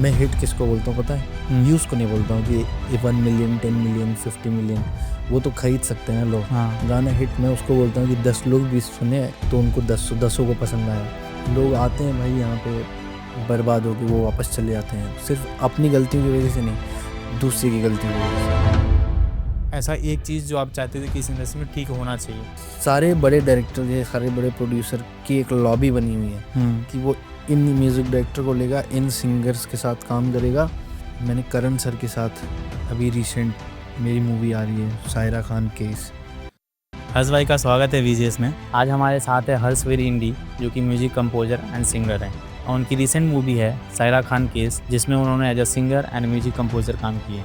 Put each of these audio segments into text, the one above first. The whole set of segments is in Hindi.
मैं हिट किसको बोलता हूँ पता है? व्यूज़ को नहीं बोलता हूँ कि 1 मिलियन 10 मिलियन 50 मिलियन वो तो खरीद सकते हैं लोग। हाँ। गाना हिट मैं उसको बोलता हूँ कि 10 लोग भी सुने तो उनको 10 को पसंद आया। लोग आते हैं भाई यहाँ पे बर्बाद हो के वो वापस चले जाते हैं, सिर्फ अपनी गलतियों की वजह से नहीं, दूसरे की गलतियों की वजह से। ऐसा एक चीज़ जो आप चाहते थे कि इस इंडस्ट्री में ठीक होना चाहिए? सारे बड़े डायरेक्टर या सारे बड़े प्रोड्यूसर की एक लॉबी बनी हुई है कि वो इन म्यूज़िक डायरेक्टर को लेगा, इन सिंगर्स के साथ काम करेगा। मैंने करण सर के साथ अभी रिसेंट मेरी मूवी आ रही है सायरा खान केस। हर्ष भाई का स्वागत है वीजीएस में। आज हमारे साथ है हर्षवीर इंडी, जो कि म्यूजिक कंपोजर एंड सिंगर हैं, और उनकी रिसेंट मूवी है सायरा खान केस, जिसमें उन्होंने as a singer and music composer काम किए।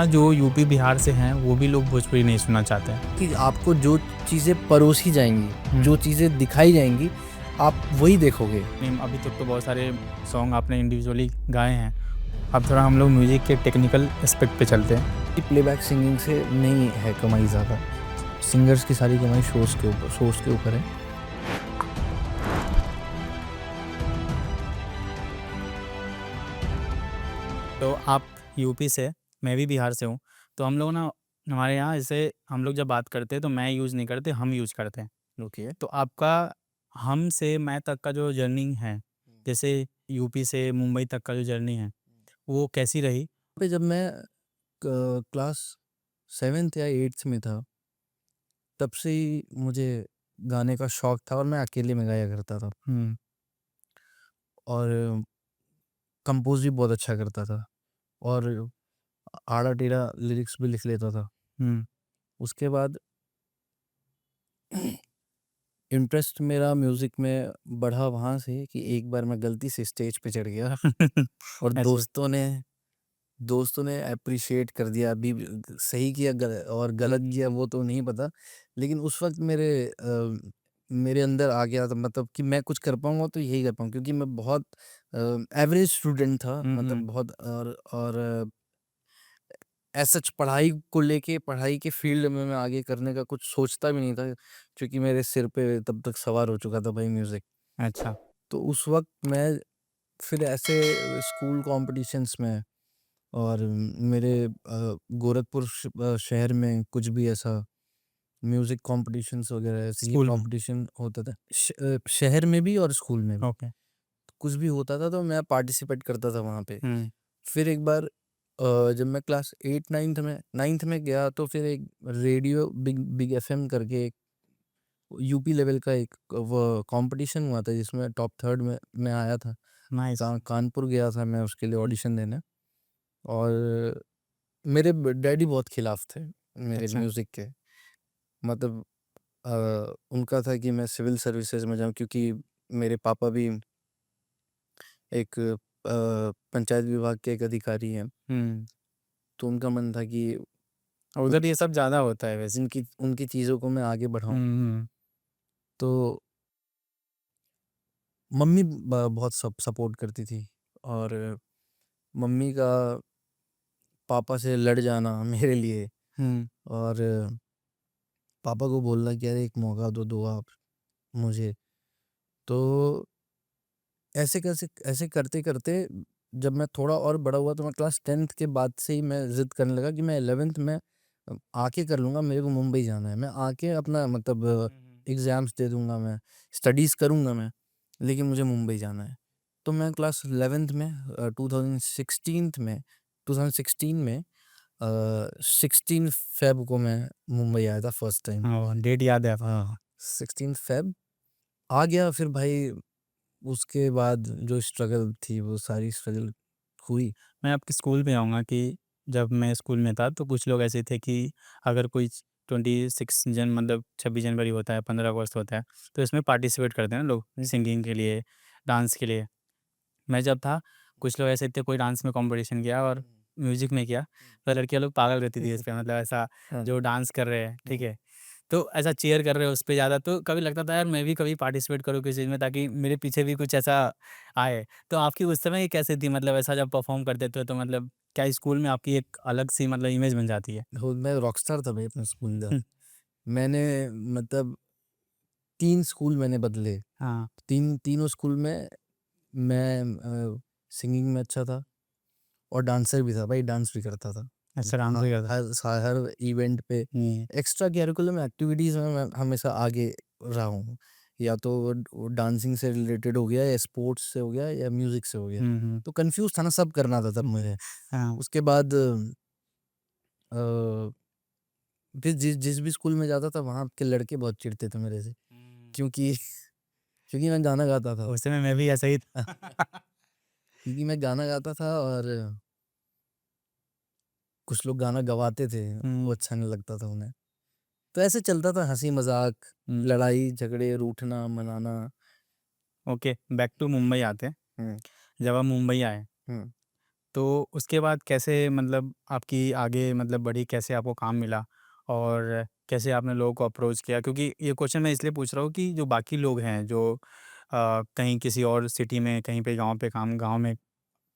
जो यूपी बिहार से हैं वो भी लोग भोजपुरी नहीं सुनना चाहते हैं। कि आपको जो चीज़ें परोसी जाएंगी, जो चीज़ें दिखाई जाएंगी, आप वही देखोगे। अभी तक तो बहुत सारे सॉन्ग आपने इंडिविजुअली गाए हैं, अब थोड़ा हम लोग म्यूजिक के टेक्निकल एस्पेक्ट पे चलते हैं। प्लेबैक सिंगिंग से नहीं है कमाई ज़्यादा, सिंगर्स की सारी कमाई सोर्स के ऊपर है। तो आप यूपी से, मैं भी बिहार से हूँ, तो हम लोग ना, हमारे यहाँ जैसे हम लोग जब बात करते हैं तो मैं यूज़ नहीं करते, हम यूज़ करते हैं। ओके। तो आपका हम से मैं तक का जो जर्नी है, जैसे यूपी से मुंबई तक का जो जर्नी है, वो कैसी रही? पे जब मैं क्लास 7th या 8th में था, तब से ही मुझे गाने का शौक था और मैं अकेले में गाया करता था और कंपोज़ भी बहुत अच्छा करता था और आड़ा टेढ़ा लिरिक्स भी लिख लेता था। उसके बाद इंटरेस्ट मेरा म्यूज़िक में बढ़ा वहाँ से कि एक बार मैं गलती से स्टेज पे चढ़ गया और ऐसे। दोस्तों ने एप्रिशिएट कर दिया। अभी सही किया और गलत किया वो तो नहीं पता, लेकिन उस वक्त मेरे अंदर आ गया था, मतलब कि मैं कुछ कर पाऊंगा तो यही कर पाऊँ, क्योंकि मैं बहुत एवरेज स्टूडेंट था, मतलब बहुत और एज सच पढ़ाई को लेके, पढ़ाई के फील्ड में मैं आगे करने का कुछ सोचता भी नहीं था, क्योंकि मेरे सिर पे तब तक सवार हो चुका था भाई म्यूज़िक। अच्छा। तो उस वक्त मैं फिर ऐसे स्कूल कॉम्पिटिशन्स में और मेरे गोरखपुर शहर में कुछ भी ऐसा म्यूज़िक कॉम्पिटिशन्स वगैरह ऐसे ही स्कूल में? कॉम्पिटिशन होता था, शहर में भी और स्कूल में भी। ओके। कुछ भी होता था तो मैं पार्टिसिपेट करता था वहाँ पे। हम्म। फिर एक बार जब मैं क्लास 8 9th में गया तो फिर एक रेडियो बिग बिग एफएम करके एक यूपी लेवल का एक वो कॉम्पिटिशन हुआ था, जिसमें टॉप 3rd में मैं आया था। नाइस। कानपुर गया था मैं उसके लिए ऑडिशन देने, और मेरे डैडी बहुत खिलाफ थे मेरे अच्छा। म्यूज़िक के। मतलब उनका था कि मैं सिविल सर्विसेज में जाऊँ, क्योंकि मेरे पापा भी एक पंचायत विभाग के एक अधिकारी हैं। तो उनका मन था कि और उधर ये सब ज़्यादा होता है वैसे। उनकी चीज़ों को मैं आगे बढ़ाऊँ। तो मम्मी बहुत सपोर्ट करती थी, और मम्मी का पापा से लड़ जाना मेरे लिए, और पापा को बोलना कि अरे एक मौका तो दो आप मुझे। तो ऐसे करते-करते जब मैं थोड़ा और बड़ा हुआ तो मैं क्लास 10th के बाद से ही मैं ज़िद करने लगा कि मैं 11th में आके कर लूँगा, मेरे को मुंबई जाना है। मैं आके अपना मतलब एग्ज़ाम्स दे दूँगा मैं, स्टडीज़ करूँगा मैं, लेकिन मुझे मुंबई जाना है। तो मैं क्लास 11th में 2016 में 16 फ़ेब को मैं मुंबई आया था फर्स्ट टाइम। डेट याद है आपको? हाँ, 16 फ़ेब आ गया। फिर भाई उसके बाद जो स्ट्रगल थी वो सारी स्ट्रगल हुई। मैं आपके स्कूल में आऊँगा कि जब मैं स्कूल में था तो कुछ लोग ऐसे थे कि अगर कोई 26 जनवरी होता है, 15 अगस्त होता है, तो इसमें पार्टिसिपेट करते हैं ना लोग, सिंगिंग के लिए, डांस के लिए। मैं जब था, कुछ लोग ऐसे थे, कोई डांस में कंपटीशन किया और म्यूजिक में किया, तो लड़कियां लोग पागल रहती थी इस पे, मतलब ऐसा हाँ। जो डांस कर रहे हैं, ठीक है, तो ऐसा चीयर कर रहे हो उस पे ज़्यादा, तो कभी लगता था यार मैं भी कभी पार्टिसिपेट करूँ किसी चीज़ में, ताकि मेरे पीछे भी कुछ ऐसा आए। तो आपकी उस समय ये कैसे थी, मतलब ऐसा जब परफॉर्म करते थे तो मतलब क्या स्कूल में आपकी एक अलग सी मतलब इमेज बन जाती है? मैं रॉकस्टार था भाई अपने स्कूल का। मैंने मतलब 3 स्कूल मैंने बदले। हाँ। तीनों स्कूल में मैं सिंगिंग में अच्छा था, और डांसर भी था भाई, डांस भी करता था। अच्छा, डांस हाँ, भी करता। हर इवेंट पे एक्स्ट्रा करिकुलम एक्टिविटीज़ में मैं हमेशा आगे रहा हूँ। या तो वो डांसिंग से रिलेटेड हो गया, या स्पोर्ट्स से हो गया, या म्यूज़िक से हो गया। तो कन्फ्यूज़ था ना, सब करना था तब मुझे। हाँ। उसके बाद अ, फिर जिस भी स्कूल में जाता था, वहाँ के लड़के बहुत चिढ़ते थे मेरे से, क्योंकि क्योंकि मैं गाना गाता था। उस समय मैं भी ऐसा ही था। क्योंकि मैं गाना गाता था, और कुछ लोग गाना गवाते थे, वो अच्छा नहीं लगता था उन्हें। तो ऐसे चलता था, हँसी-मज़ाक, लड़ाई, झगड़े, रूठना, मनाना। ओके, बैक टू मुंबई आते हैं। हुँ, जब आप मुंबई आए, हुँ। तो उसके बाद कैसे मतलब आपकी आगे मतलब बढ़ी, कैसे आपको काम मिला और कैसे आपने लोगों को अप्रोच किया? क्योंकि ये क्वेश्चन मैं इसलिए पूछ रहा हूँ कि जो बाकी लोग हैं जो कहीं किसी और सिटी में, कहीं पे गाँव पे काम गाँव में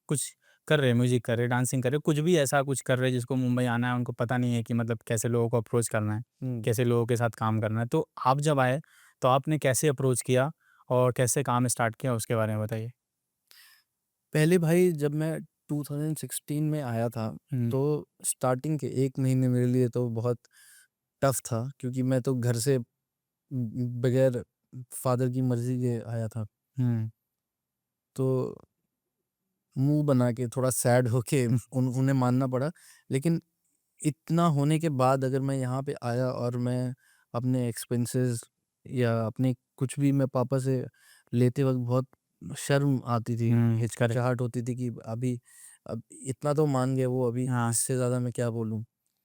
कुछ कर रहे हैं, म्यूज़िक कर रहे हैं, डांसिंग कर रहे हैं, कुछ भी ऐसा कुछ कर रहे हैं जिसको मुंबई आना है, उनको पता नहीं है कि मतलब कैसे लोगों को अप्रोच करना है, हुँ। कैसे लोगों के साथ काम करना है। तो आप जब आए, तो आपने कैसे अप्रोच किया और कैसे काम स्टार्ट किया, उसके बारे में बताइए? पहले भाई, जब मैं 2016 में आया था, हुँ, तो स्टार्टिंग के 1 महीने मेरे लिए तो बहुत टफ़ था, क्योंकि मैं तो घर से बगैर फ़ादर की मर्ज़ी के आया था। हुँ, तो मुँह बना के, थोड़ा सैड होके हुँ, उन्हें मानना पड़ा। लेकिन इतना होने के बाद अगर मैं यहाँ पे आया, और मैं अपने एक्सपेंसेस या अपने कुछ भी मैं पापा से लेते वक़्त बहुत शर्म आती थी, करेक्ट। हिचकिचाहट होती थी कि अभी अब इतना तो मान गए वो, अभी हाँ, इससे ज़्यादा मैं क्या बोलूँ?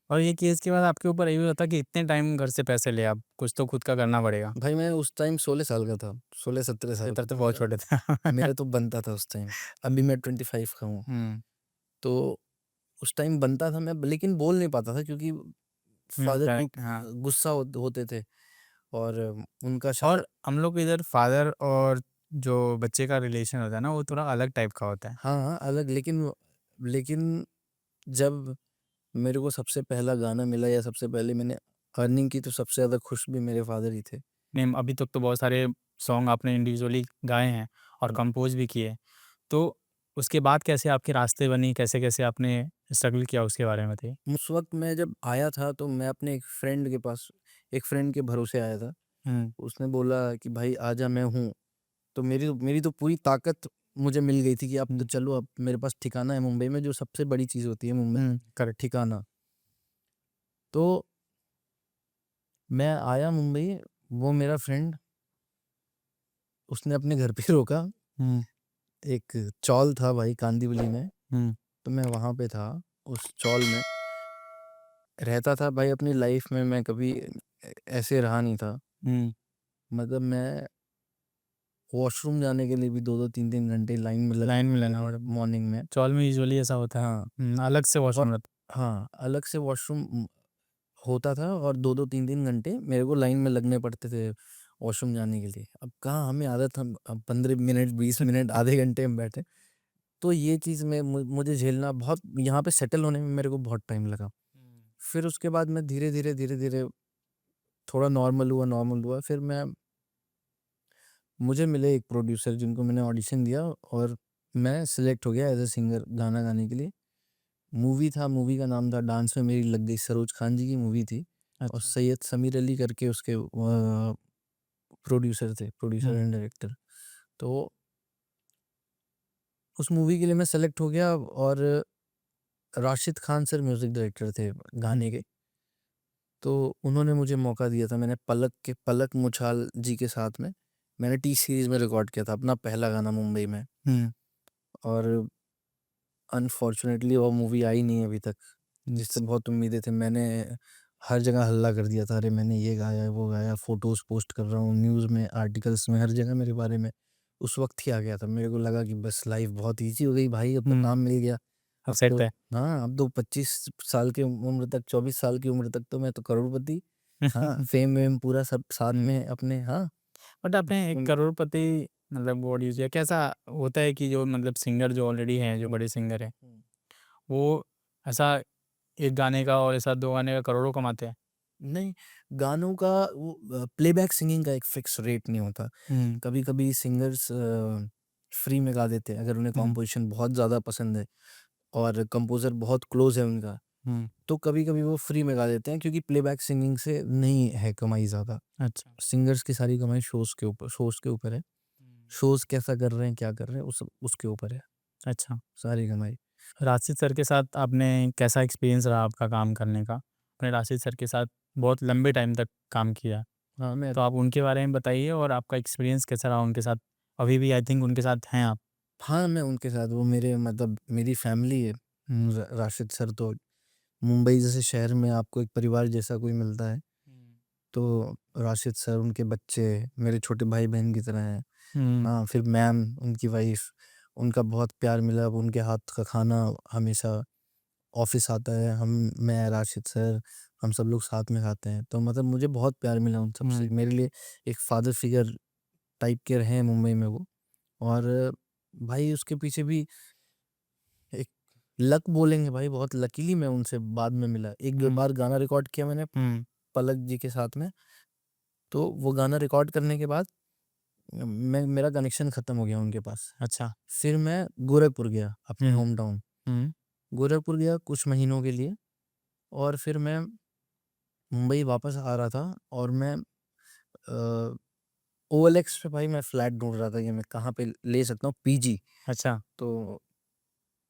और ये केस के बाद आपके ऊपर ये भी होता कि इतने टाइम घर से पैसे ले आप, कुछ तो खुद का करना पड़ेगा। भाई मैं उस टाइम 16 साल का था, 16-17 साल तब का तो था। बहुत छोटे थे। मेरा तो बनता था उस टाइम, अभी मैं 25 का हूँ। हुँ, तो उस टाइम बनता था मैं, लेकिन बोल नहीं पाता था, क्योंकि फादर करेक्ट, हाँ। गुस्सा होते थे, और उनका और शायद। हम लोग इधर फादर और जो बच्चे का रिलेशन होता है ना, वो थोड़ा अलग टाइप का होता है। हाँ, हाँ, अलग, लेकिन जब मेरे को सबसे पहला गाना मिला, या सबसे पहले मैंने अर्निंग की, तो सबसे ज़्यादा खुश भी मेरे फादर ही थे। नहीं, अभी तक तो बहुत सारे सॉन्ग आपने इंडिविजुअली गाए हैं और हुँ। कंपोज़ भी किए। तो उसके बाद कैसे आपके रास्ते बनी, कैसे-कैसे आपने स्ट्रगल किया उसके बारे में बताइए? उस वक़्त मैं जब आया था, तो मैं अपने एक फ्रेंड के भरोसे आया था। हुँ, उसने बोला कि भाई आजा, मैं हूँ। तो मेरी तो पूरी ताकत मुझे मिल गई थी कि अब तो हुँ, चलो, अब मेरे पास ठिकाना है मुंबई में, जो सबसे बड़ी चीज़ होती है मुंबई, करेक्ट। ठिकाना। तो मैं आया मुंबई, वो मेरा फ्रेंड, उसने अपने घर पे रोका। हुँ, एक चौल था भाई, कांदिवली में, हुँ, तो मैं वहाँ पे था, उस चौल में रहता था भाई। अपनी लाइफ में मैं कभी ऐसे रहा नहीं था। हुँ। मतलब मैं वॉशरूम जाने के लिए भी 2-2 3-3 घंटे लाइन में लग लाइन में लेना पड़ा। मॉर्निंग में। चौल में यूजुअली ऐसा होता है। हाँ, अलग से और वॉशरूम रहता हाँ, अलग से वॉशरूम होता था, और 2-2 3-3 घंटे मेरे को लाइन में लगने पड़ते थे वॉशरूम जाने के लिए। अब कहाँ हमें आदत, हम 15 मिनट, 20 है। मिनट, आधे घंटे में बैठे। तो ये चीज़ में मुझे झेलना बहुत, यहाँ पे सेटल होने में मेरे को बहुत टाइम लगा। फिर उसके बाद मैं धीरे-धीरे थोड़ा नॉर्मल हुआ। फिर मुझे मिले एक प्रोड्यूसर, जिनको मैंने ऑडिशन दिया, और मैं सिलेक्ट हो गया एज़ अ सिंगर गाना गाने के लिए। मूवी का नाम था डांस में मेरी लग गई, सरोज खान जी की मूवी थी, और अच्छा। सैयद समीर अली करके उसके प्रोड्यूसर थे, प्रोड्यूसर हुँ, एंड डायरेक्टर। तो उस मूवी के लिए मैं सेलेक्ट हो गया, और Rashid Khan sir music director थे हुँ, गाने के। तो उन्होंने मुझे मौका दिया था, मैंने पलक मुछाल जी के साथ में मैंने टी सीरीज़ में रिकॉर्ड किया था अपना पहला गाना मुंबई में। हुँ, और अनफॉर्च्युनेटली वो मूवी आई नहीं अभी तक, जिससे बहुत उम्मीदें थी। मैंने हर जगह हल्ला कर दिया था, अरे मैंने ये गाया, वो गाया, फ़ोटोज़ पोस्ट कर रहा हूँ, न्यूज़ में, आर्टिकल्स में, हर जगह मेरे बारे में। उस वक़्त ही आ गया था। मेरे को लगा कि बस लाइफ़ बहुत ईज़ी हो गई भाई, अब तो हुँ, नाम मिल गया। अब अब सेट तो है। हाँ, अब तो 25 साल की उम्र तक, 24 साल की उम्र तक तो मैं तो करोड़पति। हाँ, फ़ेम-वेम पूरा सब साथ हुँ, में अपने। हाँ। बट आपने एक उम, करोड़पति मतलब वर्ड यूज़ किया। कैसा होता है कि जो मतलब सिंगर जो ऑलरेडी हैं, जो बड़े सिंगर हैं, हुँ। वो ऐसा 1 गाने का और ऐसा 2 गाने का करोड़ों कमाते हैं? नहीं, गानों का वो प्लेबैक सिंगिंग का एक फ़िक्स रेट नहीं होता। हुँ, कभी-कभी सिंगर्स फ्री में गा देते हैं, अगर उन्हें हुँ, कॉम्पोज़िशन बहुत ज़्यादा पसंद है, और कंपोज़र बहुत क्लोज़ है उनका, हुँ, तो कभी-कभी वो फ्री में गा देते हैं क्योंकि प्लेबैक सिंगिंग से नहीं है कमाई ज़्यादा। अच्छा। सिंगर्स की सारी कमाई शोज़ के ऊपर है। हुँ। शोज़ कैसा कर रहे हैं, क्या कर रहे हैं, उसके ऊपर है अच्छा, सारी कमाई। राशिद सर के साथ आपने कैसा एक्सपीरियंस रहा आपका काम करने का? आपने राशिद सर के साथ बहुत लंबे टाइम तक काम किया, हाँ, मैं तो आप उनके बारे में बताइए और आपका एक्सपीरियंस कैसा रहा उनके साथ? अभी भी आई थिंक उनके साथ हैं आप? हाँ, मैं उनके साथ वो मेरे मतलब मेरी फैमिली है। राशिद सर तो मुंबई जैसे शहर में आपको एक परिवार जैसा कोई मिलता है, हुँ। तो राशिद सर, उनके बच्चे मेरे छोटे भाई-बहन की तरह हैं। हुँ, हाँ, फिर मैम, उनकी वाइफ़, उनका बहुत प्यार मिला। अब उनके हाथ का खाना हमेशा ऑफ़िस आता है, मैं, राशिद सर, हम सब लोग साथ में खाते हैं। तो मतलब मुझे बहुत प्यार मिला उन सबसे। हुँ, मेरे लिए एक फ़ादर फ़िगर टाइप के रहे हैं मुंबई में वो। और भाई उसके पीछे भी एक लक बोलेंगे भाई, बहुत लकीली मैं उनसे बाद में मिला। एक हुँ, बार गाना रिकॉर्ड किया मैंने हुँ, पलक जी के साथ में, तो वो गाना रिकॉर्ड करने के बाद मेरा कनेक्शन ख़त्म हो गया उनके पास। अच्छा। फिर मैं गोरखपुर गया, अपने हुँ, होम टाउन। हुँ, गोरखपुर गया कुछ महीनों के लिए और फिर मैं मुंबई वापस आ रहा था और मैं ओएलएक्स पे भाई मैं फ्लैट ढूँढ रहा था कि मैं कहाँ पे ले सकता हूँ पीजी। अच्छा। तो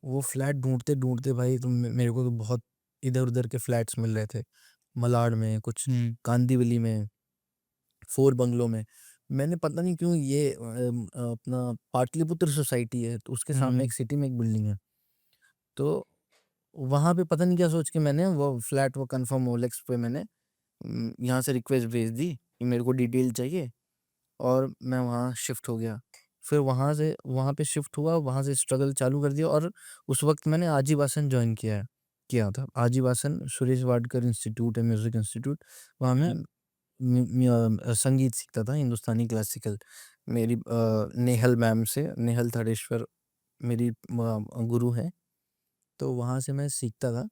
वो फ्लैट ढूँढते-ढूँढते भाई तो मेरे को तो बहुत इधर-उधर के फ्लैट्स मिल रहे थे। मलाड में, कुछ हुँ, कांदिवली में, फोर बंगलो में। मैंने पता नहीं क्यों अपना पाटलिपुत्र सोसाइटी है, तो उसके सामने हुँ, एक सिटी में एक बिल्डिंग है। तो वहाँ पे पता नहीं क्या सोच के मैंने वो फ्लैट वो कन्फर्म ओएलएक्स पे मैंने यहाँ से रिक्वेस्ट भेज दी कि मेरे को डिटेल चाहिए और मैं वहाँ शिफ्ट हो गया। फिर वहाँ से वहाँ पे शिफ्ट हुआ, वहाँ से स्ट्रगल चालू कर दिया और उस वक़्त मैंने आजीवासन जॉइन किया था। आजीवासन सुरेश वाडकर इंस्टीट्यूट है, म्यूज़िक इंस्टीट्यूट। वहाँ मैं हुँ, संगीत सीखता था, हिंदुस्तानी क्लासिकल। नेहल मैम से, नेहल थाड़ेश्वर मेरी गुरु हैं, तो वहाँ से मैं सीखता था।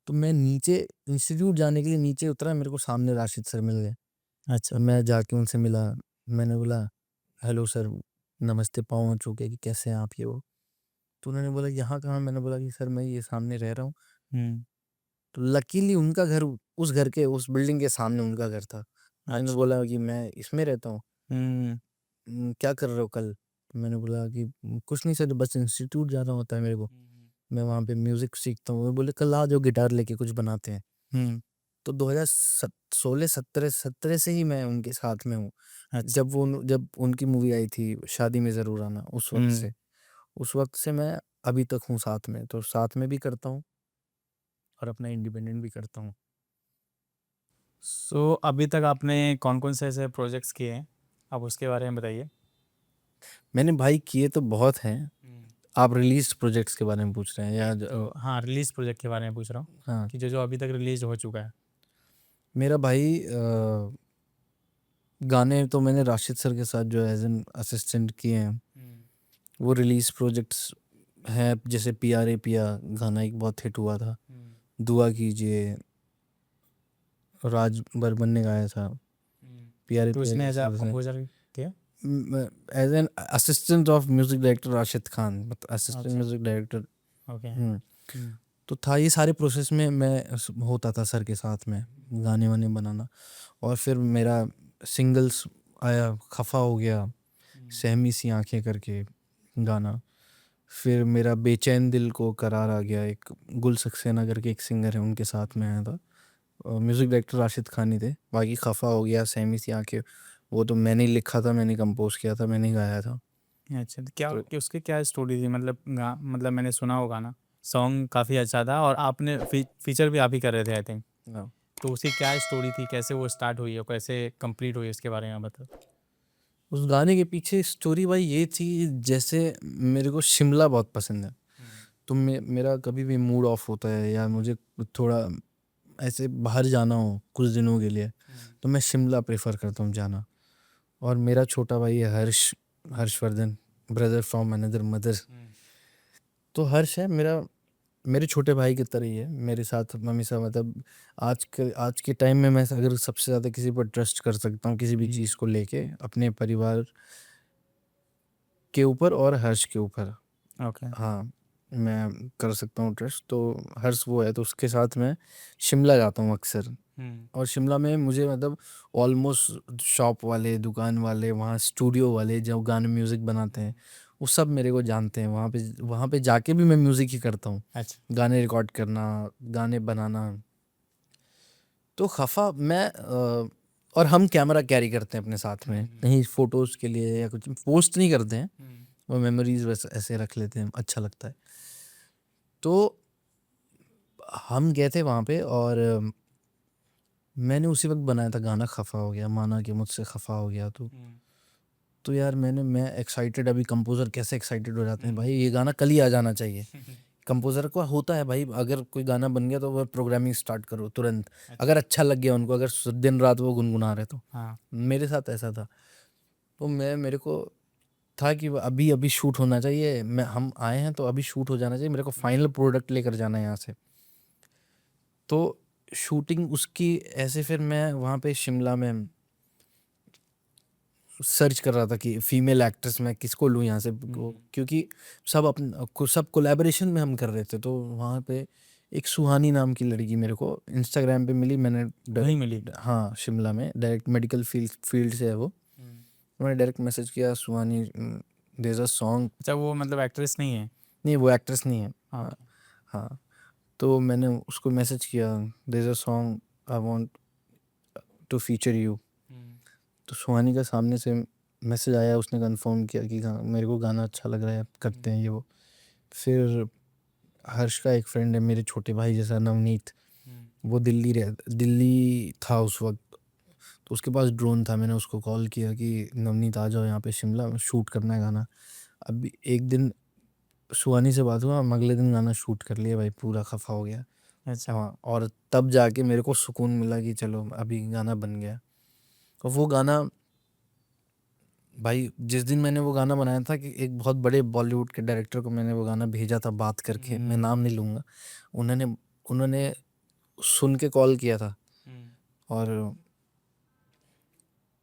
तो मैं नीचे इंस्टीट्यूट जाने के लिए नीचे उतरा, मेरे को सामने राशिद सर मिल गए। अच्छा। मैं जाके उनसे मिला, मैंने बोला, "हेलो सर, नमस्ते, पाँव छू के कि कैसे हैं आप?" ये वो। तो उन्होंने बोला, "यहाँ कहाँ?" मैंने बोला कि सर मैं ये सामने रह रहा हूँ। हुँ, तो लकीली उनका घर उस घर के उस बिल्डिंग के सामने उनका घर था। मैंने अच्छा। बोला कि मैं इसमें रहता हूँ। हुँ, क्या कर रहे हो कल? मैंने बोला कि कुछ नहीं सर, बस इंस्टीट्यूट जाना होता है मेरे को। हुँ, मैं वहाँ पे म्यूज़िक सीखता हूँ। वो बोले, "कल आ जाओ गिटार लेके कुछ बनाते हैं।" हुँ, तो 2016-17 से ही मैं उनके साथ में हूँ। अच्छा। जब उनकी मूवी आई थी शादी में ज़रूर आना, हुँ, उस वक़्त से मैं अभी तक हूँ साथ में। तो साथ में भी करता हूँ और अपना इंडिपेंडेंट भी करता हूँ। सो अभी तक आपने कौन-कौन से ऐसे प्रोजेक्ट्स किए हैं? आप उसके बारे में बताइए? मैंने भाई किए तो बहुत हैं। हुँ। आप रिलीज़्ड प्रोजेक्ट्स के बारे में पूछ रहे हैं या तो हाँ, रिलीज़ प्रोजेक्ट के बारे में पूछ रहा हूँ हाँ। कि जो-जो अभी तक रिलीज़ हो चुका है। मेरा भाई गाने तो मैंने राशिद सर के साथ जो एज़ एन असिस्टेंट किए हैं, हुँ, वो रिलीज़ प्रोजेक्ट्स हैं। जैसे पिया रे पिया गाना एक बहुत हिट हुआ था। हुँ, दुआ कीजिए, राज बर्मन ने गाया था। हुँ। पिया रे तो पिया उसने के एज़ अ साथ उसने कंपोज़र किया? As an assistant of music director Rashid Khan, मतलब असिस्टेंट अच्छा, म्यूज़िक डायरेक्टर। ओके। हुँ। हुँ, तो था ये सारे प्रोसेस में मैं होता था सर के साथ में, गाने-वाने बनाना। और फिर मेरा सिंगल्स आया, खफ़ा हो गया, हुँ, सहमी सी आँखें करके गाना। फिर मेरा बेचैन दिल को करार आ गया, एक गुल सक्सेना करके एक सिंगर है, उनके साथ में हुँ। आया था। म्यूज़िक डायरेक्टर राशिद खान ही थे। बाकी खफ़ा हो गया, सहमी सी आँखें, वो तो मैंने ही लिखा था, मैंने कंपोज़ किया था, मैंने ही गाया था। अच्छा, तो क्या तो कि उसकी क्या स्टोरी थी? मतलब मैंने सुना वो गाना, सॉन्ग काफ़ी अच्छा था और आपने फीचर भी आप ही कर रहे थे आई थिंक। हाँ। तो उसकी क्या स्टोरी थी? कैसे वो स्टार्ट हुई और कैसे कंप्लीट हुई उसके बारे में बताओ? उस गाने के पीछे स्टोरी भाई ये थी, जैसे मेरे को शिमला बहुत पसंद है। हुँ, तो मेरा कभी भी मूड ऑफ होता है या मुझे थोड़ा ऐसे बाहर जाना हो कुछ दिनों के लिए, हुँ, तो मैं शिमला प्रेफर करता हूँ जाना। और मेरा छोटा भाई है Harshvardhan, brother from another mother. हुँ, तो हर्ष है मेरा, मेरे छोटे भाई की तरह ही है मेरे साथ हमेशा। मतलब आज के टाइम में मैं अगर सबसे ज़्यादा किसी पर ट्रस्ट कर सकता हूँ किसी भी हुँ, चीज़ को लेके, अपने परिवार के ऊपर और हर्ष के ऊपर। ओके। हाँ, मैं कर सकता हूँ ट्रस्ट। तो हर्ष वो है, तो उसके साथ मैं शिमला जाता हूँ अक्सर। और शिमला में मुझे मतलब ऑलमोस्ट शॉप वाले, दुकान वाले, वहाँ स्टूडियो वाले जो गाने म्यूज़िक बनाते हैं, वो सब मेरे को जानते हैं। वहाँ पे जाके भी मैं म्यूज़िक ही करता हूँ, अच्छा। गाने रिकॉर्ड करना, गाने बनाना। तो खफ़ा मैं और हम कैमरा कैरी करते हैं अपने साथ में, कहीं फ़ोटोज़ के लिए या कुछ पोस्ट नहीं करते हैं, वो मेमोरीज़ वैसे ऐसे रख लेते हैं, अच्छा लगता है। तो हम गए थे वहाँ पे और मैंने उसी वक़्त बनाया था गाना खफ़ा हो गया, माना कि मुझसे खफ़ा हो गया तू। तो यार मैं एक्साइटेड, अभी कंपोज़र कैसे एक्साइटेड हो जाते हैं, भाई ये गाना कल ही आ जाना चाहिए। कंपोज़र को होता है भाई, अगर कोई गाना बन गया तो वो प्रोग्रामिंग स्टार्ट करो तुरंत, अगर अच्छा लग गया उनको, अगर दिन रात वो गुनगुना रहे तो। हाँ। मेरे साथ ऐसा था। तो मेरे को था कि अभी अभी शूट होना चाहिए, हम आए हैं तो अभी शूट हो जाना चाहिए, मेरे को फाइनल प्रोडक्ट लेकर जाना है यहाँ से। तो शूटिंग उसकी ऐसे, फिर मैं वहाँ पे शिमला में सर्च कर रहा था कि फीमेल एक्ट्रेस मैं किसको लूँ यहाँ से, क्योंकि सब कोलैबोरेशन में हम कर रहे थे। तो वहाँ पे एक सुहानी नाम की लड़की मेरे को इंस्टाग्राम पे मिली। मैंने वहीं मिली? हाँ, शिमला में, डायरेक्ट मेडिकल फील्ड से है वो। मैंने डायरेक्ट मैसेज किया, सुहानी देयर इज अ सॉन्ग। अच्छा, वो मतलब एक्ट्रेस नहीं है? नहीं, वो एक्ट्रेस नहीं है। हाँ। हाँ, हाँ। तो मैंने उसको मैसेज किया, there is a song I want to feature you. तो सुहानी का सामने से मैसेज आया, उसने कंफर्म किया कि हाँ मेरे को गाना अच्छा लग रहा है, करते हैं ये वो। फिर हर्ष का एक फ्रेंड है मेरे छोटे भाई जैसा, नवनीत, वो दिल्ली था उस वक्त। तो उसके पास ड्रोन था, मैंने उसको कॉल किया कि नवनीत आ जाओ यहाँ पे शिमला में, शूट करना है गाना। अभी एक दिन सुहानी से बात हुआ, हम अगले दिन गाना शूट कर लिया भाई, पूरा खफा हो गया। अच्छा। हाँ, और तब जाके मेरे को सुकून मिला कि चलो अभी गाना बन गया। और वो गाना भाई, जिस दिन मैंने वो गाना बनाया था कि एक बहुत बड़े बॉलीवुड के डायरेक्टर को मैंने वो गाना भेजा था बात करके, मैं नाम नहीं लूँगा। उन्होंने उन्होंने सुन के कॉल किया था, और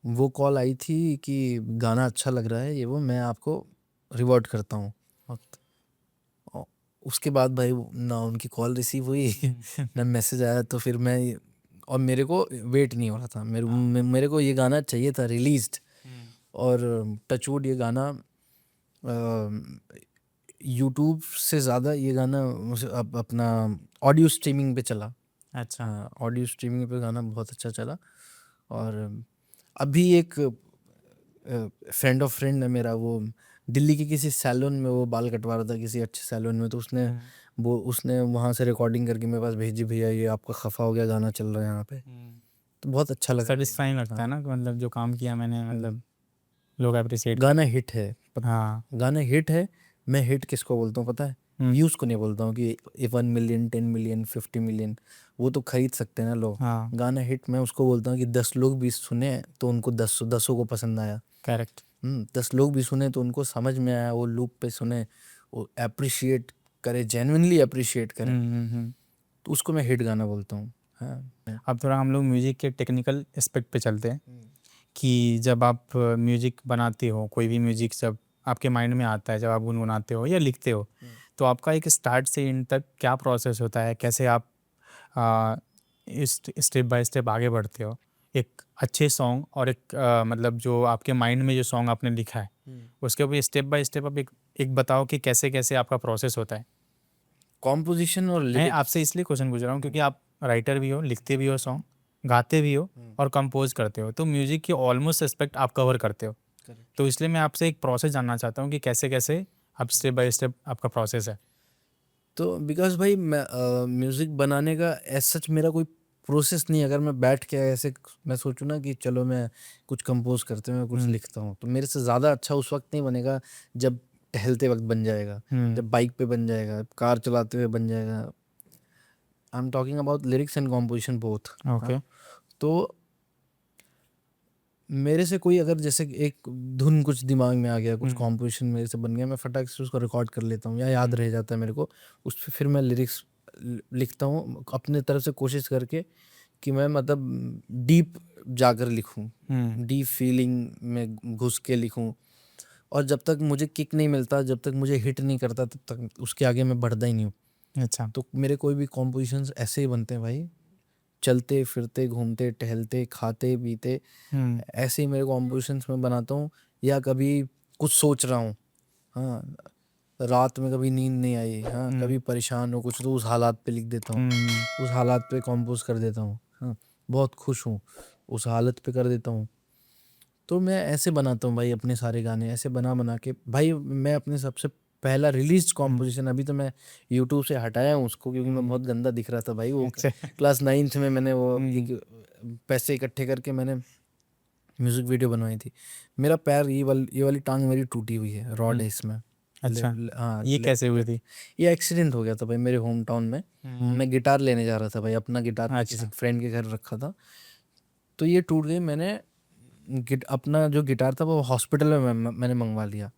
वो कॉल आई थी कि गाना अच्छा लग रहा है, ये वो, मैं आपको रिवॉर्ड करता हूँ। औ उसके बाद भाई ना उनकी कॉल रिसीव हुई ना मैसेज आया। तो फिर और मेरे को वेट नहीं हो रहा था, मेरे को ये गाना चाहिए था रिलीज्ड। और टचवुड ये गाना यूट्यूब से ज़्यादा ये गाना अपना ऑडियो स्ट्रीमिंग पे चला। अच्छा। हाँ, ऑडियो स्ट्रीमिंग पे गाना बहुत अच्छा चला। और अभी एक फ्रेंड ऑफ फ्रेंड है मेरा, वो दिल्ली के किसी सैलून में वो बाल कटवा रहा था, किसी अच्छे सैलून में। तो उसने वहाँ से रिकॉर्डिंग करके मेरे पास भेजी, भैया ये आपका खफा हो गया गाना चल रहा है यहाँ पे। तो बहुत अच्छा लगा। सेटिस्फाइंग लगता है ना कि मतलब जो काम किया मैंने, मतलब लोग अप्रिशिएट। गाना हिट है। हाँ। गाना हिट है। मैं हिट किसको बोलता हूँ पता है? व्यूज़ को नहीं बोलता हूँ कि 1 मिलियन, 10 मिलियन, 50 मिलियन, वो तो खरीद सकते हैं ना लोग। हाँ। गाना हिट मैं उसको बोलता हूँ कि 10 लोग भी सुने तो उनको दसों को पसंद आया। करेक्ट। 10 लोग भी सुने तो उनको समझ में आया, वो लूप पे सुने, वो अप्रिशिएट करे, जेन्युइनली अप्रिशिएट करे, तो उसको मैं हिट गाना बोलता हूँ। हाँ। अब थोड़ा हम लोग म्यूजिक के टेक्निकल एस्पेक्ट पे चलते हैं कि जब आप म्यूजिक बनाते हो, कोई भी म्यूजिक जब आपके माइंड में आता है, जब आप गुनगुनाते हो या लिखते हो, तो आपका एक स्टार्ट से एंड तक क्या प्रोसेस होता है? कैसे आप स्टेप बाय स्टेप आगे बढ़ते हो एक अच्छे सॉन्ग और एक मतलब जो आपके माइंड में जो सॉन्ग आपने लिखा है उसके ऊपर स्टेप बाय स्टेप आप एक बताओ कि कैसे कैसे आपका प्रोसेस होता है? कॉम्पोजिशन और मैं लिरिक्स। आपसे इसलिए क्वेश्चन पूछ रहा हूँ क्योंकि आप राइटर भी हो, लिखते भी हो सॉन्ग, गाते भी हो और कंपोज करते हो, तो म्यूजिक के ऑलमोस्ट एस्पेक्ट आप कवर करते हो। तो इसलिए मैं आपसे एक प्रोसेस जानना चाहता हूँ कि कैसे कैसे आप स्टेप बाय स्टेप आपका प्रोसेस है। तो बिकॉज भाई मैं म्यूज़िक बनाने का एज सच मेरा कोई प्रोसेस नहीं है। अगर मैं बैठ के ऐसे मैं सोचूं ना कि चलो मैं कुछ कंपोज करते हुए कुछ लिखता हूँ, तो मेरे से ज़्यादा अच्छा उस वक्त नहीं बनेगा जब टहलते वक्त बन जाएगा, जब बाइक पे बन जाएगा, कार चलाते हुए बन जाएगा। I am talking about lyrics and composition both. Okay. तो मेरे से कोई अगर जैसे एक धुन कुछ दिमाग में आ गया, कुछ कॉम्पोजिशन मेरे से बन गया, मैं फटाक से उसको रिकॉर्ड कर लेता हूँ या याद रह जाता है मेरे को, उस पर फिर मैं लिरिक्स लिखता हूँ अपने तरफ से, कोशिश करके कि मैं मतलब डीप जाकर लिखूँ, डीप फीलिंग में घुस के लिखूँ। और जब तक मुझे किक नहीं मिलता, जब तक मुझे हिट नहीं करता, तब तक उसके आगे मैं बढ़ता ही नहीं हूँ। अच्छा। तो मेरे कोई भी कॉम्पोजिशंस ऐसे ही बनते हैं भाई, चलते फिरते घूमते टहलते खाते पीते, ऐसे ही मेरे कॉम्पोजिशंस मैं बनाता हूँ। या कभी कुछ सोच रहा हूँ, हाँ, रात में कभी नींद नहीं आई, हाँ, कभी परेशान हो कुछ, तो उस हालात पे लिख देता हूँ, उस हालात पे कंपोज कर देता हूँ। हाँ, बहुत खुश हूँ, उस हालत पे कर देता हूँ। तो मैं ऐसे बनाता हूँ भाई अपने सारे गाने, ऐसे बना बना के भाई। मैं अपने सबसे पहला रिलीज कॉम्पोजिशन, अभी तो मैं यूट्यूब से हटाया हूँ उसको, क्योंकि मैं बहुत गंदा दिख रहा था भाई। वो अच्छा। क्लास 9th में मैंने वो एक पैसे इकट्ठे करके मैंने म्यूजिक वीडियो बनवाई थी। मेरा पैर, ये वाली टांग मेरी टूटी हुई है, रॉड है इसमें। अच्छा, हाँ, ये कैसे हुई थी? ये एक्सीडेंट हो गया था भाई मेरे होम टाउन में। मैं गिटार लेने जा रहा था भाई, अपना गिटार किसी अच्छा। फ्रेंड के घर रखा था, तो ये टूट गई। मैंने अपना जो गिटार था वो हॉस्पिटल में मैंने मंगवा लिया।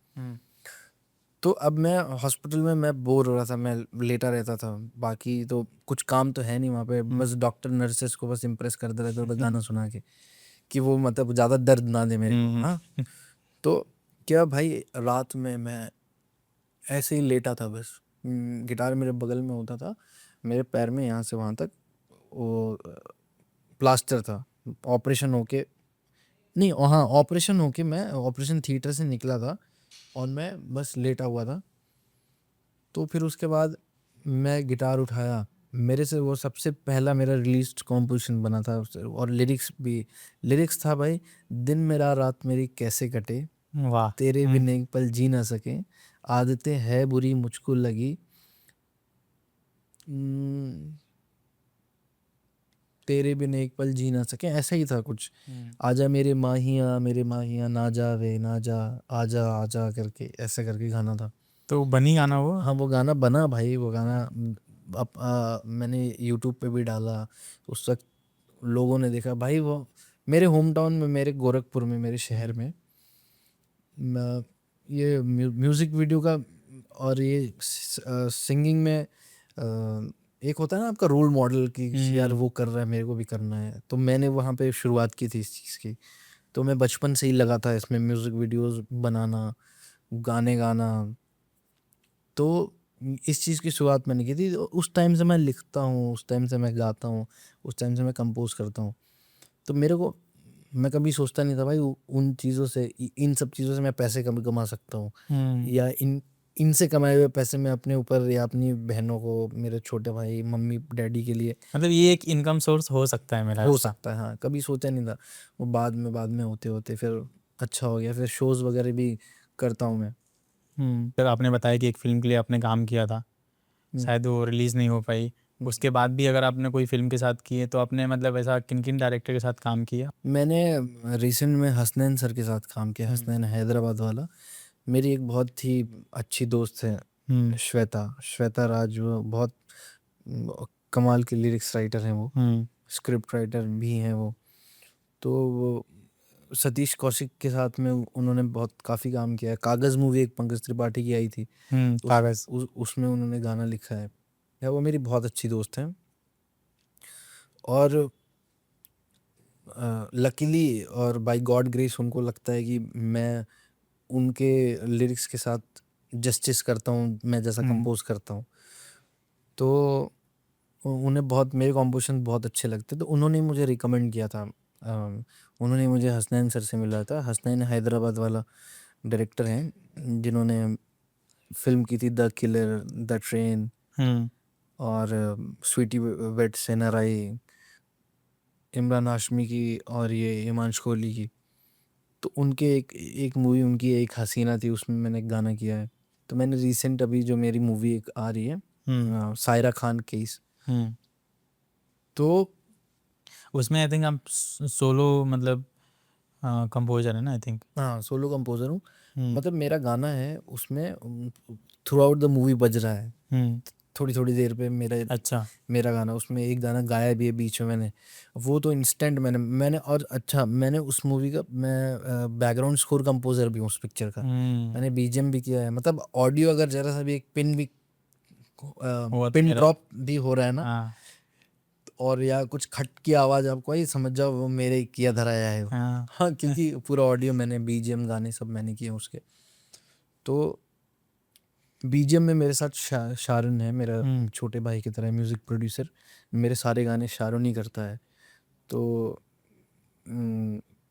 तो अब मैं हॉस्पिटल में मैं बोर हो रहा था, मैं लेटा रहता था, बाकी तो कुछ काम तो है नहीं वहाँ पे, बस डॉक्टर नर्सेस को बस इम्प्रेस करते रहते थे गाना सुना के, कि वो मतलब ज़्यादा दर्द ना दे मेरे को। हाँ, तो क्या भाई, रात में मैं ऐसे ही लेटा था बस, गिटार मेरे बगल में होता था, मेरे पैर में यहाँ से वहाँ तक वो प्लास्टर था। ऑपरेशन होके, नहीं, हाँ, ऑपरेशन होके मैं ऑपरेशन थिएटर से निकला था और मैं बस लेटा हुआ था। तो फिर उसके बाद मैं गिटार उठाया, मेरे से वो सबसे पहला मेरा रिलीज कॉम्पोजिशन बना था और लिरिक्स था भाई, दिन मेरा रात मेरी कैसे कटे, वाह। तेरे बिन एक पल जी ना सके, आदतें है बुरी मुझको लगी, तेरे बिन एक पल जी ना सके, ऐसा ही था कुछ। आजा मेरे माहिया ना जावे ना जा, आजा आजा करके, ऐसे करके गाना था। तो बनी गाना वो? हाँ, वो गाना बना भाई, वो गाना मैंने यूट्यूब पे भी डाला, उस वक्त लोगों ने देखा भाई। वो मेरे होम टाउन में, मेरे गोरखपुर में, मेरे शहर में ये म्यूज़िक वीडियो का और ये सिंगिंग में एक होता है ना आपका रोल मॉडल की, यार वो कर रहा है मेरे को भी करना है, तो मैंने वहाँ पे शुरुआत की थी इस चीज़ की। तो मैं बचपन से ही लगा था इसमें म्यूज़िक वीडियोस बनाना, गाने गाना। तो इस चीज़ की शुरुआत मैंने की थी। तो उस टाइम से मैं लिखता हूँ, उस टाइम से मैं गाता हूँ, उस टाइम से मैं कंपोज करता हूँ। तो मेरे को, मैं कभी सोचता नहीं था भाई उन चीज़ों से, इन सब चीज़ों से मैं पैसे कभी कमा सकता हूँ, या इनसे कमाए हुए पैसे मैं अपने ऊपर या अपनी बहनों को, मेरे छोटे भाई, मम्मी डैडी के लिए मतलब ये एक इनकम सोर्स हो सकता है मेरा हो ऐसा। सकता है। हाँ, कभी सोचा नहीं था। वो बाद में होते होते फिर अच्छा हो गया। फिर शोज़ वगैरह भी करता हूँ मैं। फिर आपने बताया कि एक फिल्म के लिए आपने काम किया था, शायद वो रिलीज़ नहीं हो पाई। उसके बाद भी अगर आपने कोई फिल्म के साथ की है तो आपने मतलब ऐसा किन किन डायरेक्टर के साथ काम किया? मैंने रिसेंट में हसनैन सर के साथ काम किया, हसनैन हैदराबाद वाला। मेरी एक बहुत ही अच्छी दोस्त है, श्वेता राज, वो बहुत कमाल के लिरिक्स राइटर हैं, वो स्क्रिप्ट राइटर भी हैं वो। तो वो सतीश कौशिक के साथ में उन्होंने बहुत काफ़ी काम किया है। कागज़ मूवी एक पंकज त्रिपाठी की आई थी, कागज़। उसमें उन्होंने गाना लिखा है। या वो मेरी बहुत अच्छी दोस्त हैं। और लकीली और बाय गॉड ग्रेस उनको लगता है कि मैं उनके लिरिक्स के साथ जस्टिस करता हूँ, मैं जैसा कंपोज करता हूँ। तो उन्हें बहुत मेरे कॉम्पोजिशन बहुत अच्छे लगते, तो उन्होंने मुझे रिकमेंड किया था। उन्होंने मुझे हसनैन सर से मिला था। हसनैन हैदराबाद वाला डायरेक्टर हैं, जिन्होंने फिल्म की थी द किलर, द ट्रेन, और स्वीटी वेट सेनाराई, इमरान हाशमी की, और ये हिमांशु कोहली की। तो उनके एक मूवी उनकी एक हसीना थी, उसमें मैंने एक गाना किया है। तो मैंने रिसेंट अभी जो मेरी मूवी एक आ रही है, सायरा खान केस, तो उसमें आई थिंक आप सोलो मतलब कंपोजर है ना, आई थिंक। हाँ, सोलो कंपोजर हूँ। मतलब मेरा गाना है उसमें, थ्रू आउट द मूवी बज रहा है, थोड़ी थोड़ी देर पे अच्छा। मेरा गाना उसमें एक गाना गाया भी है बीच में मैंने। वो तो इंस्टेंट मैंने और अच्छा, मैंने उस मूवी का मैं बैकग्राउंड स्कोर कंपोजर भी हूँ उस पिक्चर का। मैंने बीजीएम भी किया है। मतलब ऑडियो अगर जरा सा भी एक हुआ तो पिन मेरा। ड्रॉप भी हो रहा है ना, हाँ। और या कुछ खट की आवाज़ आपको आई, समझ जाओ वो मेरे किया धराया है वो। हाँ। हाँ, क्योंकि पूरा ऑडियो मैंने, बीजीएम गाने सब मैंने किए उसके। तो बीजीएम में मेरे साथ शारन है, मेरा छोटे भाई की तरह म्यूज़िक प्रोड्यूसर। मेरे सारे गाने शारन ही करता है। तो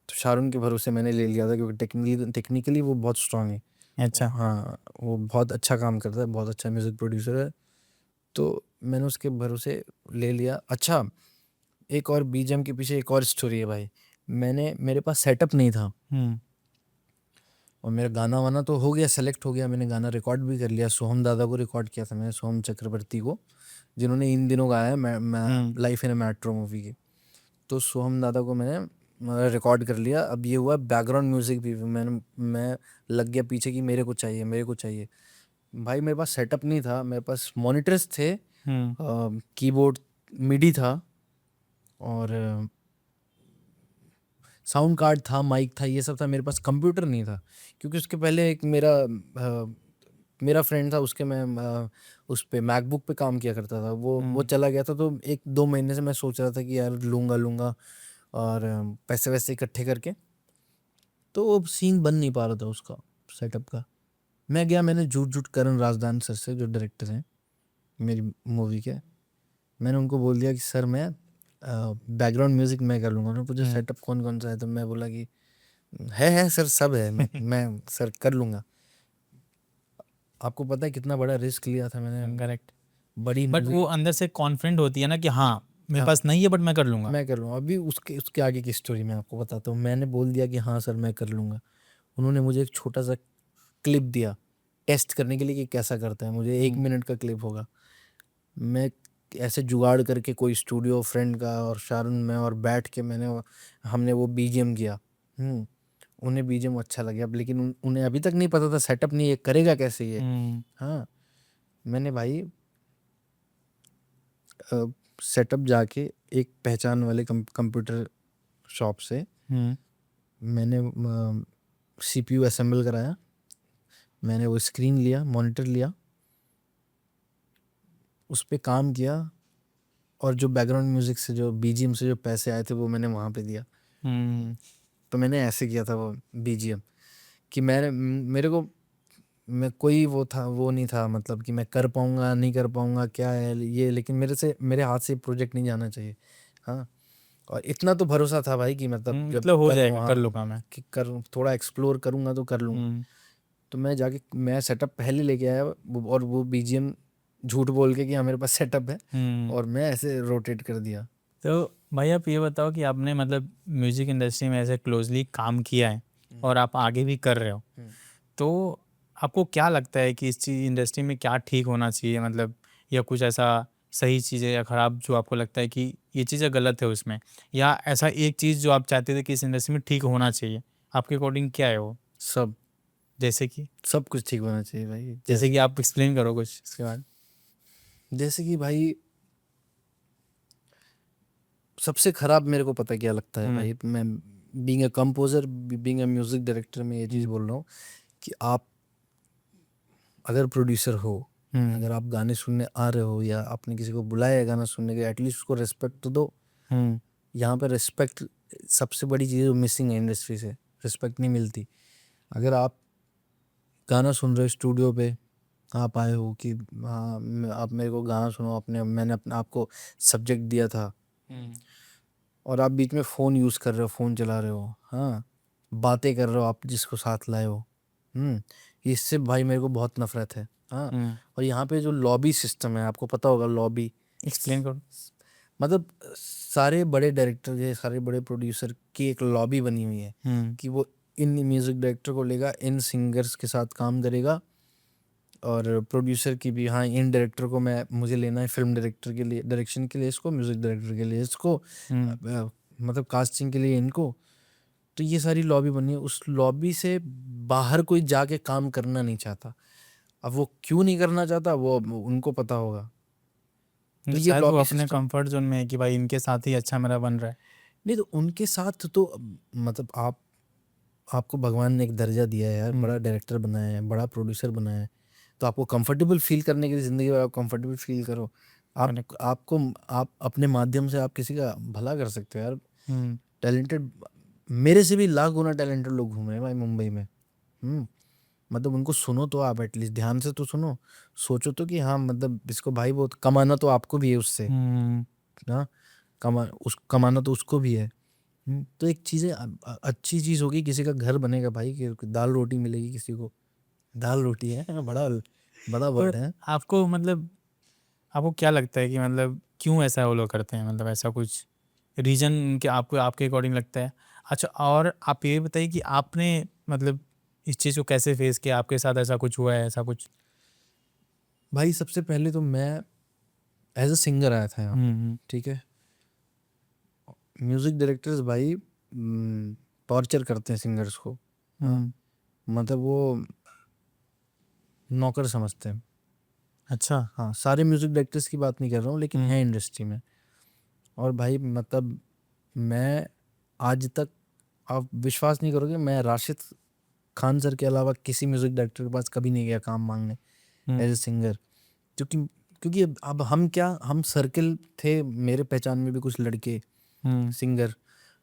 शारन के भरोसे मैंने ले लिया था, क्योंकि टेक्निकली वो बहुत स्ट्रांग है। अच्छा। हाँ, वो बहुत अच्छा काम करता है, बहुत अच्छा म्यूज़िक प्रोड्यूसर है। तो मैंने उसके भरोसे ले लिया। अच्छा, एक और बीजीएम के पीछे एक और स्टोरी है भाई। मेरे पास सेटअप नहीं था, और मेरा गाना वाना तो हो गया, सेलेक्ट हो गया, मैंने गाना रिकॉर्ड भी कर लिया। सोहम दादा को रिकॉर्ड किया था मैंने, सोहम चक्रवर्ती को, जिन्होंने इन दिनों गाया है मैं life in a metro movie की। तो सोहम दादा को मैंने रिकॉर्ड कर लिया। अब ये हुआ बैकग्राउंड म्यूजिक भी मैं लग गया पीछे कि मेरे को चाहिए, मेरे को चाहिए। भाई मेरे पास सेटअप नहीं था, मेरे पास मॉनिटर्स थे, कीबोर्ड मिडी था, और साउंड कार्ड था, माइक था, ये सब था। मेरे पास कंप्यूटर नहीं था, क्योंकि उसके पहले एक मेरा फ्रेंड था, उसके मैं उस पे मैकबुक पे काम किया करता था। वो चला गया था, तो 1-2 महीने से मैं सोच रहा था कि यार लूँगा, और पैसे वैसे इकट्ठे करके। तो वो सीन बन नहीं पा रहा था उसका, सेटअप का। मैं गया, मैंने झूठ करण राजदान सर से, जो डायरेक्टर हैं मेरी मूवी के, मैंने उनको बोल दिया कि सर मैं बैकग्राउंड म्यूजिक मैं कर लूँगा। उन्होंने पूछा सेटअप कौन से है, तो मैं बोला कि है सर, सब है, मैं सर कर लूँगा। आपको पता है कितना बड़ा रिस्क लिया था मैंने। करेक्ट। बड़ी बट वो अंदर से कॉन्फिडेंट होती है ना कि हाँ मेरे पास नहीं है बट मैं कर लूँगा। मैं कर लूँगा। अभी उसके आगे की स्टोरी मैं आपको बताता हूँ। मैंने बोल दिया कि हाँ सर मैं कर लूँगा। उन्होंने मुझे एक छोटा सा क्लिप दिया टेस्ट करने के लिए कि कैसा करता है। मुझे 1 मिनट का क्लिप होगा। मैं ऐसे जुगाड़ करके कोई स्टूडियो फ्रेंड का और शारून में और बैठ के हमने वो बीजीएम किया। उन्हें बीजीएम अच्छा लगा, लेकिन उन्हें अभी तक नहीं पता था सेटअप नहीं ये करेगा कैसे ये। हाँ, मैंने भाई सेटअप जाके एक पहचान वाले कंप्यूटर शॉप से मैंने सीपीयू असेंबल कराया। मैंने वो स्क्रीन लिया, मॉनिटर लिया, उस पे काम किया, और जो बैकग्राउंड म्यूजिक से, जो बीजीएम से जो पैसे आए थे, वो मैंने वहाँ पे दिया। तो मैंने ऐसे किया था वो बीजीएम कि मेरे को मैं कोई वो नहीं था, मतलब कि मैं कर पाऊंगा नहीं कर पाऊंगा क्या है ये, लेकिन मेरे हाथ से प्रोजेक्ट नहीं जाना चाहिए। हाँ, और इतना तो भरोसा था भाई कि जब हो जाएगा, कर लूँगा मैं, कि थोड़ा एक्सप्लोर करूंगा तो कर लूँगा। तो मैं सेटअप पहले लेके आया, और वो बीजीएम झूठ बोल के कि हाँ मेरे पास सेटअप है, और मैं ऐसे रोटेट कर दिया। तो भाई आप ये बताओ कि आपने मतलब म्यूज़िक इंडस्ट्री में ऐसे क्लोजली काम किया है और आप आगे भी कर रहे हो, तो आपको क्या लगता है कि इस चीज़ इंडस्ट्री में क्या ठीक होना चाहिए, मतलब या कुछ ऐसा सही चीज़ है या ख़राब जो आपको लगता है कि ये चीज़ें गलत है उसमें, या ऐसा एक चीज़ जो आप चाहते थे कि इस इंडस्ट्री में ठीक होना चाहिए, आपके अकॉर्डिंग क्या है वो? सब जैसे कि सब कुछ ठीक होना चाहिए भाई। जैसे कि आप एक्सप्लेन करो कुछ इसके बाद। जैसे कि भाई सबसे खराब मेरे को पता क्या लगता है भाई, मैं being a composer, being a music director, में ये चीज़ बोल रहा हूँ कि आप अगर प्रोड्यूसर हो, अगर आप गाने सुनने आ रहे हो या आपने किसी को बुलाया है गाना सुनने के, एटलीस्ट उसको रिस्पेक्ट तो दो। यहाँ पे रिस्पेक्ट सबसे बड़ी चीज़ मिसिंग है इंडस्ट्री से, रिस्पेक्ट नहीं मिलती। अगर आप गाना सुन रहे हो स्टूडियो पे, आप आए हो कि हाँ आप मेरे को गाना सुनो, मैंने अपने आपको सब्जेक्ट दिया था, और आप बीच में फ़ोन यूज़ कर रहे हो, फ़ोन चला रहे हो, हाँ बातें कर रहे हो आप जिसको साथ लाए हो, इससे भाई मेरे को बहुत नफरत है। हाँ, और यहाँ पे जो लॉबी सिस्टम है, आपको पता होगा लॉबी, एक्सप्लेन करो। मतलब सारे बड़े डायरेक्टर के, सारे बड़े प्रोड्यूसर की एक लॉबी बनी हुई है कि वो इन म्यूज़िक डायरेक्टर को लेगा, इन सिंगर्स के साथ काम करेगा, और प्रोड्यूसर की भी, हाँ इन डायरेक्टर को मुझे लेना है फिल्म डायरेक्टर के लिए, डायरेक्शन के लिए इसको, म्यूज़िक डायरेक्टर के लिए इसको, मतलब कास्टिंग के लिए इनको। तो ये सारी लॉबी बनी है, उस लॉबी से बाहर कोई जाके काम करना नहीं चाहता। अब वो क्यों नहीं करना चाहता वो उनको पता होगा। तो ये शायद वो लॉबी अपने सिस्टम, कंफर्ट जोन में है कि भाई इनके साथ ही अच्छा मेरा बन रहा है। नहीं तो उनके साथ तो मतलब आपको भगवान ने एक दर्जा दिया है यार, बड़ा डायरेक्टर बनाया है, बड़ा प्रोड्यूसर बनाया है, तो आपको कंफर्टेबल फील करने के लिए ज़िंदगी में आप कंफर्टेबल फील करो। आप अपने माध्यम से आप किसी का भला कर सकते हो यार। टैलेंटेड, मेरे से भी लाख गुना टैलेंटेड लोग घूम रहे हैं भाई मुंबई में। मतलब उनको सुनो तो आप एटलीस्ट ध्यान से तो सुनो, सोचो तो कि हाँ मतलब इसको भाई बहुत कमाना तो आपको भी है उससे, हाँ कमाना तो उसको भी है। तो एक चीज़ें अच्छी चीज़ होगी, किसी का घर बनेगा भाई, कि दाल रोटी मिलेगी किसी को, दाल रोटी है बड़ा बड़ा और वर्ड है। आपको मतलब आपको क्या लगता है कि मतलब क्यों ऐसा वो लोग करते हैं, मतलब ऐसा कुछ रीज़न कि आपको आपके अकॉर्डिंग लगता है? अच्छा, और आप ये बताइए कि आपने मतलब इस चीज़ को कैसे फेस किया? आपके साथ ऐसा कुछ हुआ है, ऐसा कुछ? भाई सबसे पहले तो मैं एज अ सिंगर आया था यहाँ पे, ठीक है। म्यूजिक डायरेक्टर्स भाई टॉर्चर करते हैं सिंगर्स को, हाँ मतलब वो नौकर समझते हैं। अच्छा। हाँ सारे म्यूजिक डायरेक्टर्स की बात नहीं कर रहा हूँ, लेकिन है इंडस्ट्री में। और भाई मतलब मैं आज तक, आप विश्वास नहीं करोगे, मैं राशिद खान सर के अलावा किसी म्यूजिक डायरेक्टर के पास कभी नहीं गया काम मांगने एज ए सिंगर। क्योंकि क्योंकि अब हम क्या, हम सर्कल थे, मेरे पहचान में भी कुछ लड़के सिंगर,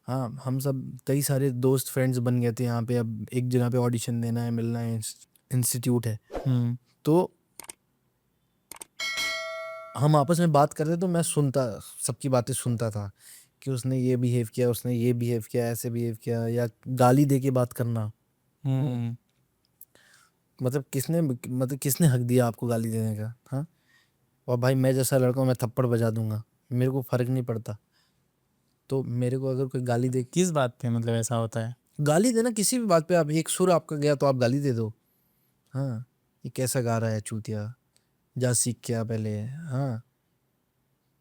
हाँ हम सब कई सारे दोस्त फ्रेंड्स बन गए थे यहाँ पे। अब एक जगह पे ऑडिशन देना है, मिलना है, इंस्टीट्यूट है, तो हम आपस में बात करते तो मैं सुनता, सबकी बातें सुनता था कि उसने ये बिहेव किया, उसने ये बिहेव किया, ऐसे बिहेव किया, या गाली दे के बात करना। मतलब किसने हक दिया आपको गाली देने का, हाँ। और भाई मैं जैसा लड़का हूँ, मैं थप्पड़ बजा दूंगा, मेरे को फर्क नहीं पड़ता। तो मेरे को अगर कोई गाली दे, किस बात पे मतलब ऐसा होता है? गाली देना किसी भी बात पे, आप एक सुर आपका गया तो आप गाली दे दो, हाँ ये कैसा गा रहा है चूतिया, जा सीख के आ पहले, हाँ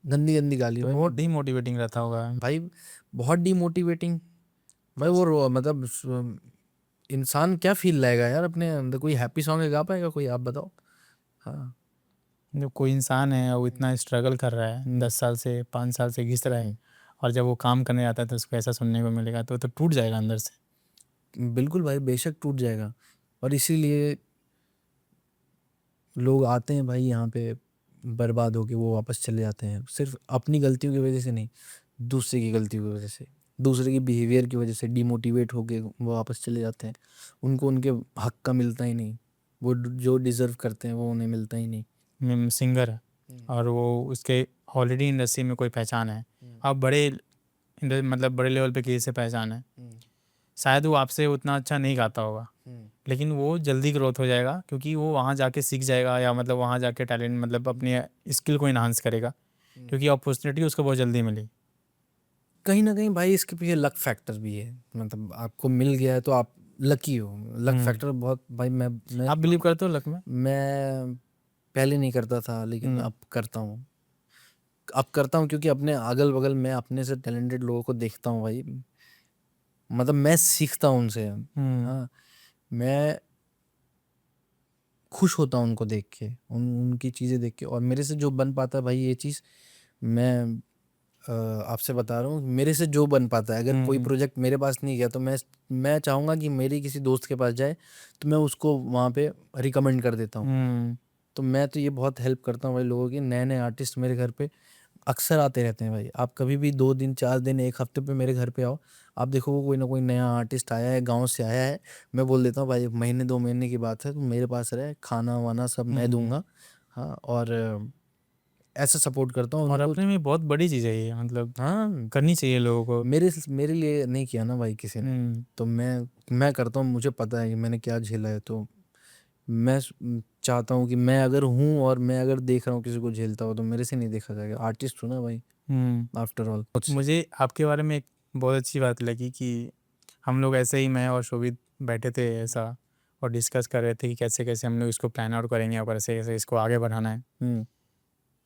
गंदी गंदी गाली तो भाई। बहुत डीमोटिवेटिंग रहता होगा। भाई बहुत डीमोटिवेटिंग भाई, मतलब इंसान क्या फील लाएगा यार अपने अंदर, कोई हैप्पी सॉन्ग गा पाएगा कोई, आप बताओ, हाँ। जो कोई इंसान है वो इतना स्ट्रगल कर रहा है, 10 साल से 5 साल से घिस रहा है, और जब वो काम करने आता है तो उसको ऐसा सुनने को मिलेगा तो टूट जाएगा अंदर से। बिल्कुल भाई, बेशक टूट जाएगा। और इसीलिए लोग आते हैं भाई यहाँ पे बर्बाद होके वो वापस चले जाते हैं, सिर्फ अपनी गलतियों की वजह से नहीं, दूसरे की गलतियों की वजह से, दूसरे की बिहेवियर की वजह से डिमोटिवेट होके वो वापस चले जाते हैं। उनको उनके हक का मिलता ही नहीं, वो जो डिज़र्व करते हैं वो उन्हें मिलता ही नहीं। सिंगर है और वो उसके ऑलरेडी इंडस्ट्री में कोई पहचान है, अब बड़े मतलब बड़े लेवल पे किसी से पहचान है, शायद वो आपसे उतना अच्छा नहीं गाता होगा, लेकिन वो जल्दी ग्रोथ हो जाएगा क्योंकि वो वहाँ जाके सीख जाएगा, या मतलब वहाँ जाके टैलेंट मतलब अपनी स्किल को इन्हांस करेगा, क्योंकि अपॉर्चुनिटी उसको बहुत जल्दी मिली। कहीं ना कहीं भाई इसके पीछे लक फैक्टर भी है, मतलब आपको मिल गया है तो आप लकी हो, लक फैक्टर बहुत भाई। मैं आप बिलीव करते हो लक में? मैं पहले नहीं करता था, लेकिन अब करता हूँ, अब करता हूँ क्योंकि अपने अगल बगल में अपने से टैलेंटेड लोगों को देखता हूँ भाई, मतलब मैं सीखता हूँ उनसे, हाँ मैं खुश होता हूँ उनको देख के, उनकी चीज़ें देख के, और मेरे से जो बन पाता है भाई ये चीज़, मैं आपसे बता रहा हूँ, मेरे से जो बन पाता है, अगर कोई प्रोजेक्ट मेरे पास नहीं गया तो मैं चाहूँगा कि मेरी किसी दोस्त के पास जाए, तो मैं उसको वहाँ पे रिकमेंड कर देता हूँ। तो मैं तो ये बहुत हेल्प करता हूँ भाई लोगों की। नए नए आर्टिस्ट मेरे घर पे अक्सर आते रहते हैं भाई, आप कभी भी 2 दिन 4 दिन 1 हफ्ते पे मेरे घर पे आओ, आप देखो कोई ना कोई नया आर्टिस्ट आया है, गांव से आया है, मैं बोल देता हूँ भाई महीने 2 महीने की बात है, तो मेरे पास रहे, खाना वाना सब मैं दूंगा, हाँ। और ऐसा सपोर्ट करता हूँ और उनको। अपने में बहुत बड़ी चीज़ है ये, मतलब हाँ करनी चाहिए लोगों को। मेरे लिए नहीं किया ना भाई किसी ने, तो मैं करता हूँ, मुझे पता है कि मैंने क्या झेला है, तो मैं चाहता हूँ कि मैं अगर हूँ और मैं अगर देख रहा हूँ किसी को झेलता हो, तो मेरे से नहीं देखा जाएगा, आर्टिस्ट हूँ ना भाई आफ्टर ऑल। मुझे आपके बारे में एक बहुत अच्छी बात लगी कि हम लोग ऐसे ही, मैं और शोभित बैठे थे ऐसा और डिस्कस कर रहे थे कि कैसे कैसे हम लोग इसको प्लान आउट करेंगे और कैसे कैसे इसको आगे बढ़ाना है।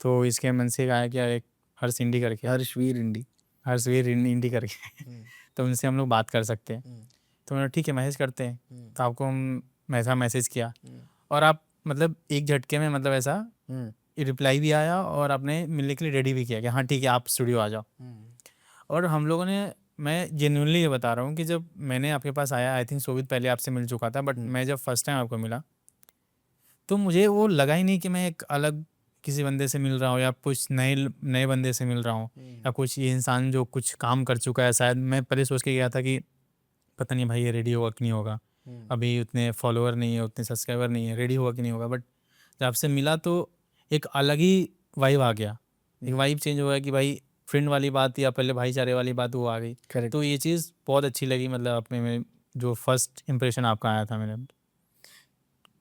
तो इसके मन से आया कि यार एक हर्ष इंडी करके, हर्षवीर इंडी, हर्षवीर इंडी करके तो उनसे हम लोग बात कर सकते हैं। तो मैंने ठीक है मैसेज करते हैं, तो आपको हम ऐसा मैसेज किया और आप मतलब एक झटके में मतलब ऐसा रिप्लाई भी आया और आपने मिलने के लिए रेडी भी किया कि हाँ ठीक है आप स्टूडियो आ जाओ। और हम लोगों ने, मैं जेन्युइनली ये बता रहा हूँ कि जब मैंने आपके पास आया, आई थिंक शोभित पहले आपसे मिल चुका था, बट मैं जब फर्स्ट टाइम आपको मिला तो मुझे वो लगा ही नहीं कि मैं एक अलग किसी बंदे से मिल रहा हूँ या कुछ नए नए बंदे से मिल रहा हूँ या कुछ ये इंसान जो कुछ काम कर चुका है। शायद मैं पहले सोच के गया था कि पता नहीं भाई ये रेडी होगा कि नहीं होगा, अभी उतने फॉलोअर नहीं है, उतने सब्सक्राइबर नहीं है, रेडी होगा कि नहीं होगा, बट जब आपसे मिला तो एक अलग ही वाइब आ गया, एक वाइब चेंज हो गया कि भाई फ्रेंड वाली बात या पहले भाईचारे वाली बात वो आ गई। करेक्ट। तो ये चीज़ बहुत अच्छी लगी, मतलब अपने में जो फर्स्ट इम्प्रेशन आपका आया था मेरे।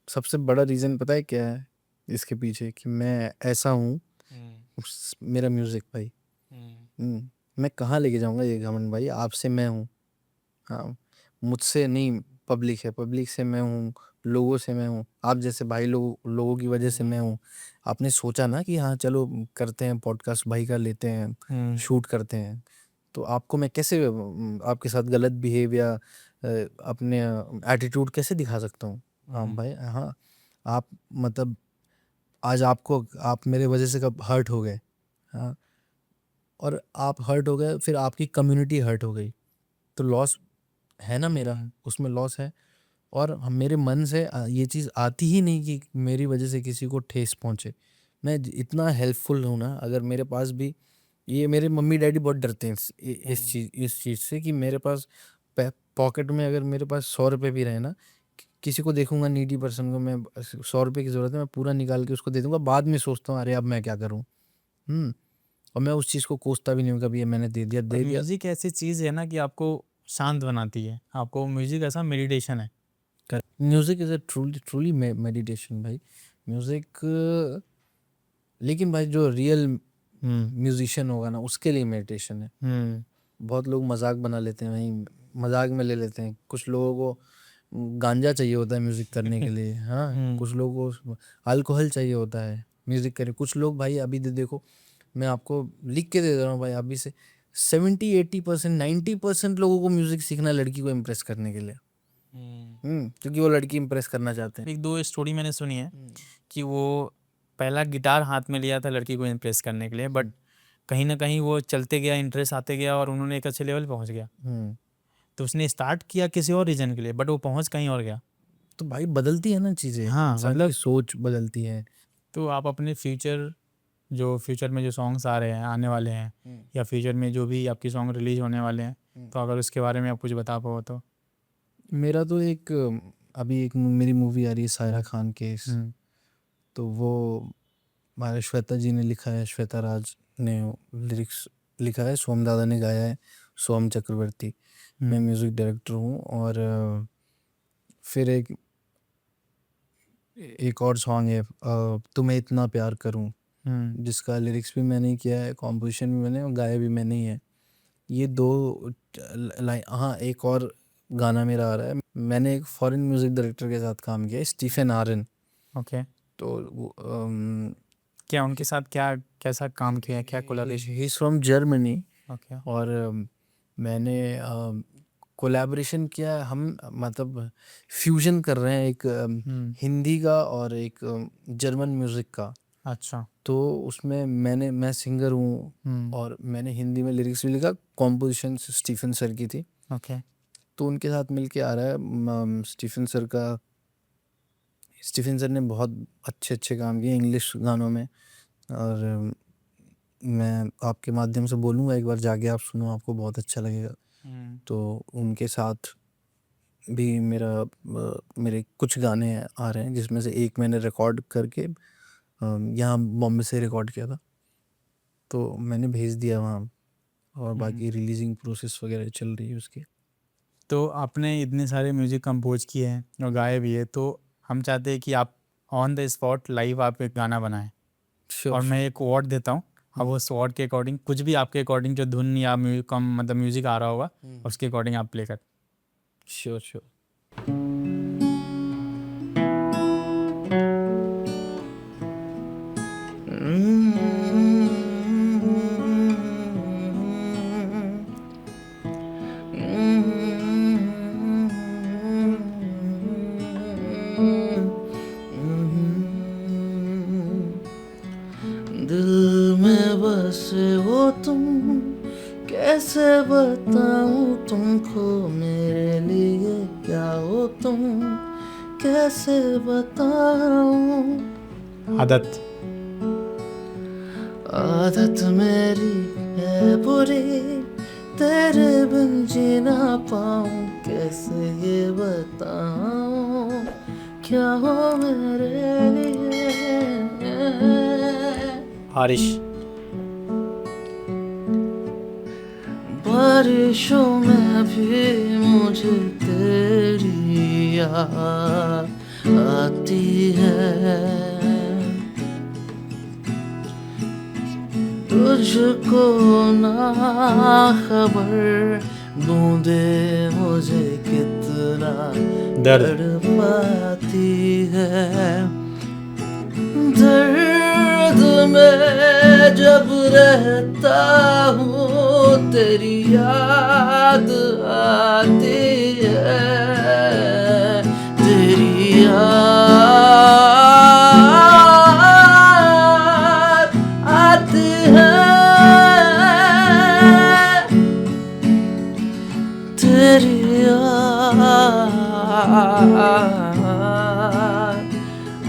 सबसे बड़ा रीज़न पता है क्या है इसके पीछे, कि मैं ऐसा हूँ, मेरा म्यूज़िक भाई। मैं कहाँ लेके जाऊँगा ये घमंड भाई, आपसे मैं हूँ। हाँ, मुझसे नहीं पब्लिक है, पब्लिक से मैं हूँ, लोगों से मैं हूँ, आप जैसे भाई लोगों की वजह से मैं हूँ। आपने सोचा ना कि हाँ चलो करते हैं पॉडकास्ट भाई का, लेते हैं, शूट करते हैं, तो आपको मैं कैसे आपके साथ गलत बिहेव या अपने एटीट्यूड कैसे दिखा सकता हूँ? हाँ भाई, हाँ, आप मतलब आज आप मेरे वजह से कब हर्ट हो गए, हाँ, और आप हर्ट हो गए, फिर आपकी कम्युनिटी हर्ट हो गई, तो लॉस है ना मेरा, उसमें लॉस है। और मेरे मन से ये चीज़ आती ही नहीं कि मेरी वजह से किसी को ठेस पहुँचे। मैं इतना हेल्पफुल हूँ ना, अगर मेरे पास भी ये मेरे मम्मी डैडी बहुत डरते हैं इस चीज़ से, कि मेरे पास पॉकेट में अगर मेरे पास 100 रुपये भी रहे ना, किसी को देखूंगा नीडी पर्सन को, मैं 100 रुपये की ज़रूरत है, मैं पूरा निकाल के उसको दे दूंगा, बाद में सोचता हूँ अरे अब मैं क्या करूँ। और मैं उस चीज़ को कोसता भी नहीं हूँ कभी, ये मैंने दे दिया। म्यूजिक ऐसी चीज़ है ना कि आपको शांत बनाती है, आपको म्यूजिक ऐसा मेडिटेशन है। Music is a truly meditation भाई, म्यूज़िक। लेकिन भाई जो रियल म्यूजिशियन होगा ना, उसके लिए मेडिटेशन है। बहुत लोग मजाक बना लेते हैं भाई, मजाक में ले लेते हैं। कुछ लोगों को गांजा चाहिए होता है म्यूजिक करने के लिए, हाँ, कुछ लोगों को अल्कोहल चाहिए होता है म्यूजिक करने। कुछ लोग भाई अभी देखो, मैं आपको लिख के दे रहा हूँ भाई, अभी से 70-80% 90% लोगों को म्यूजिक सीखना है लड़की को इम्प्रेस करने के लिए, क्योंकि वो लड़की इम्प्रेस करना चाहते हैं। एक दो स्टोरी मैंने सुनी है कि वो पहला गिटार हाथ में लिया था लड़की को इम्प्रेस करने के लिए, बट कहीं ना कहीं वो चलते गया, इंटरेस्ट आते गया और उन्होंने एक अच्छे लेवल पहुंच गया। तो उसने स्टार्ट किया किसी और रीजन के लिए, बट वो पहुंच कहीं और गया। तो भाई बदलती है ना चीज़ें, हाँ, इंसान मतलब की सोच बदलती है। तो आप अपने फ्यूचर में जो सॉन्ग्स आ रहे हैं, आने वाले हैं, या फ्यूचर में जो भी आपकी सॉन्ग रिलीज होने वाले हैं, तो अगर उसके बारे में आप कुछ बता पाओ तो। मेरा तो अभी एक मेरी मूवी आ रही है सायरा खान केस, तो वो हमारे श्वेता जी ने लिखा है, श्वेता राज ने लिरिक्स लिखा है, सोम दादा ने गाया है, सोम चक्रवर्ती। मैं म्यूज़िक डायरेक्टर हूँ। और फिर एक और सॉन्ग है, तुम्हें इतना प्यार करूँ, जिसका लिरिक्स भी मैंने ही किया है, कॉम्पोजिशन भी मैंने, और गाया भी मैंने ही है। ये 2 लाइन। हाँ, एक और गाना मेरा आ रहा है, मैंने एक फॉरेन म्यूज़िक डायरेक्टर के साथ काम किया है, स्टीफन आरन। ओके, तो क्या उनके साथ क्या कैसा काम किया है, क्या collaboration? He is from Germany. Okay, और मैंने कोलैबोरेशन किया है, हम मतलब फ्यूजन कर रहे हैं, एक हिंदी का और एक जर्मन म्यूज़िक का। अच्छा, तो उसमें मैं सिंगर हूँ, और मैंने हिंदी में लिरिक्स भी लिखा, कॉम्पोजिशन स्टीफन सर की थी। ओके, तो उनके साथ मिलके आ रहा है स्टीफन सर ने बहुत अच्छे काम किए इंग्लिश गानों में। और मैं आपके माध्यम से बोलूँगा, एक बार जाके आप सुनो, आपको बहुत अच्छा लगेगा। तो उनके साथ भी मेरे कुछ गाने आ रहे हैं, जिसमें से एक मैंने रिकॉर्ड करके यहाँ बॉम्बे से रिकॉर्ड किया था, तो मैंने भेज दिया वहाँ, और बाकी रिलीजिंग प्रोसेस वगैरह चल रही है उसकी। तो आपने इतने सारे म्यूजिक कंपोज किए हैं और गाए भी है, तो हम चाहते हैं कि आप ऑन द स्पॉट लाइव आप एक गाना बनाएं, श्योर और श्योर मैं एक वर्ड देता हूँ, अब उस वर्ड के अकॉर्डिंग कुछ भी आपके अकॉर्डिंग जो धुन या मतलब म्यूजिक आ रहा होगा, उसके अकॉर्डिंग आप प्ले कर। Sure sure. दिल में बसे हो तुम, कैसे बताऊं तुमको, मेरे लिए क्या हो तुम, कैसे बताऊं। आदत मेरी है बुरी, तेरे बिन जी ना पाऊं, कैसे ये बताऊं क्या हो मेरे लिए। हारिश। बारिशों में भी मुझे तेरी याद आती है, तुझको ना खबर बूंदे मुझे कितना दर्द। तड़पाती है। दर्द में जब रहता हूँ तेरी याद आती है, तेरी याद आती है, तेरी याद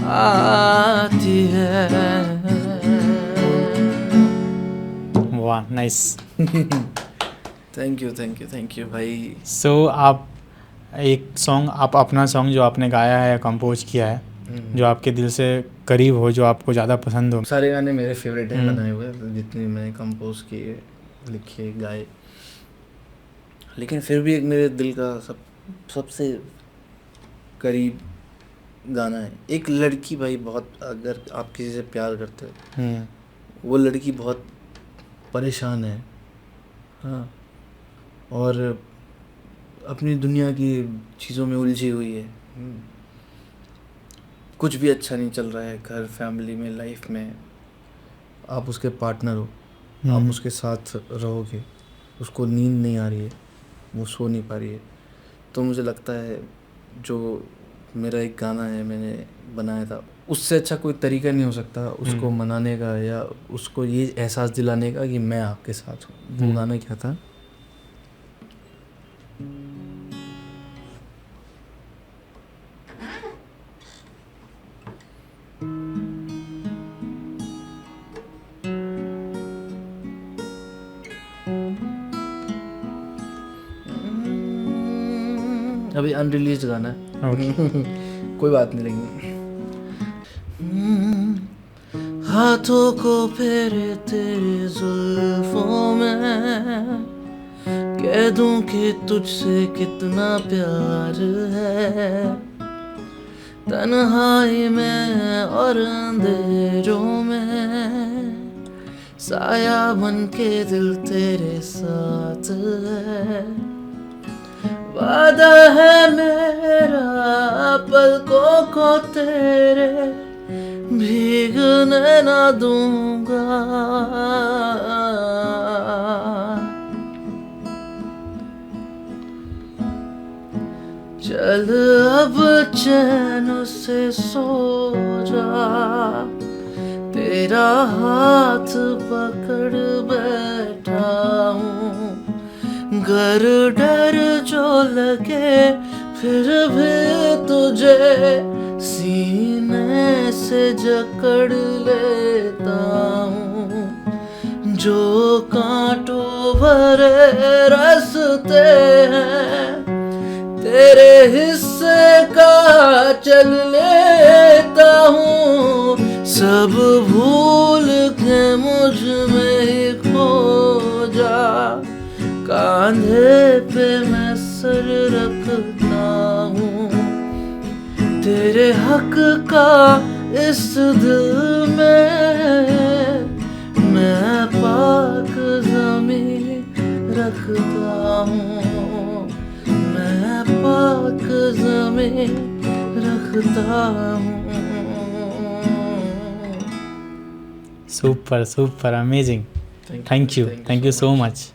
आती है। वाह, नाइस। थैंक यू भाई। सो आप एक सॉन्ग, आप अपना सॉन्ग जो आपने गाया है या कंपोज किया है, जो आपके दिल से करीब हो, जो आपको ज़्यादा पसंद हो। सारे गाने मेरे फेवरेट हैं बनाए हुए, जितने मैंने कंपोज किए, लिखे, गाए, लेकिन फिर भी एक मेरे दिल का सबसे करीब गाना है। एक लड़की भाई, बहुत, अगर आप किसी से प्यार करते हो, वो लड़की बहुत परेशान है, हाँ, और अपनी दुनिया की चीज़ों में उलझी हुई है, कुछ भी अच्छा नहीं चल रहा है, घर, फैमिली में, लाइफ में। आप उसके पार्टनर हो, आप उसके साथ रहोगे, उसको नींद नहीं आ रही है, वो सो नहीं पा रही है, तो मुझे लगता है जो मेरा एक गाना है मैंने बनाया था, उससे अच्छा कोई तरीका नहीं हो सकता उसको मनाने का या उसको ये एहसास दिलाने का कि मैं आपके साथ हूँ। वो गाना क्या था? अभी अनरिलीज गाना है। कोई बात नहीं, लेकिन हाथों को फेरे तेरे जुल्फों में, कह दूं कि तुझसे कितना प्यार है, तन्हाई में और अंधेरों में साया बन के दिल तेरे साथ है। वादा है मेरा पलकों को तेरे भीगने ना दूंगा, चल अब चैन से सो जा, तेरा हाथ पकड़ बैठा हूँ, गर डर जो लगे फिर भी तुझे सीने से जकड़ लेता हूँ, जो कांटों भरे रास्ते हैं तेरे हिस्से का चल लेता हूँ, सब भूल के मुझ में ही खो जा, कांधे पे मैं सर रखता हूँ, तेरे हक का इस दिल में मैं पाक ज़मीं रखता हूँ, मैं पाक ज़मीं रखता हूँ। Super super, amazing. Thank you so much.